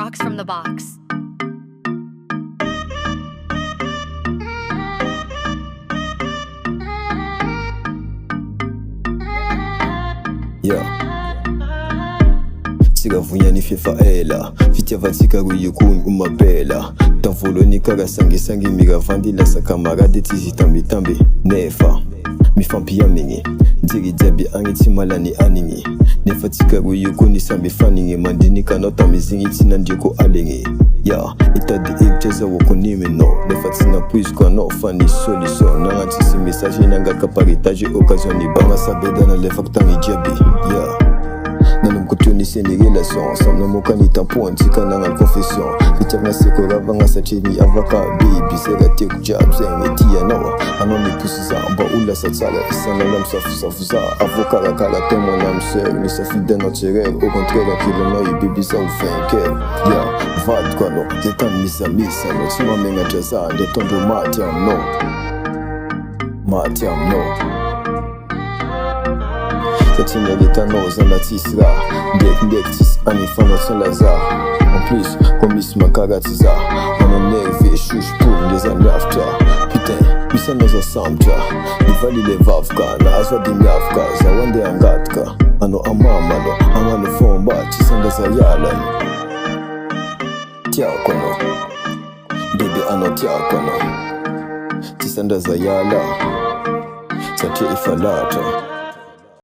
Rocks from the Box. Yeah. Sikavunyani fefaela Fitia vatika kuyukuni umapela Tanvoloni kagasangi Migavandi sa camarade tizi tambi Nefa Mifampi ya mingi Diri debi angiti malani aningi Nefa tika kuyukuni sambi faningi Mandini kanota mizingi tina ndiko alingi Yeah, itadi ikcheza wakunimi no Nefa tina puiz kwa no fani solution Nanga tisi message nanga kaparitaji occasion Ni banga sabeda na lefa kutangi jabi Yeah Nanum kutuni seni relation Samna moka ni tampon tika nanga confession Vitak na seko rava nga sa chini avaka Baby sega teku jab zengi tia nawa Ano ni pusi za amba ula sa tsara Isana lam safu za Avoka la kala temo nam ser Ni sa fide naturel Au contraire kilo no yi baby za ufenke Yeah, vad kwa no Zetan misa no Tima menga jaza De tondo matiam no Satina geta noza na tisra Ndek tis anifano sans lazare En plus, komis makaratiza Ono nerve chouche pour les années after Putain, misa noza samcha Nivali le vavka, na azwa dimyavka Zawande angatka, ano amamalo Amalo fomba, tisanda za yalan Tia kono Baby ano tia kono Tisanda za yala Satia ifalata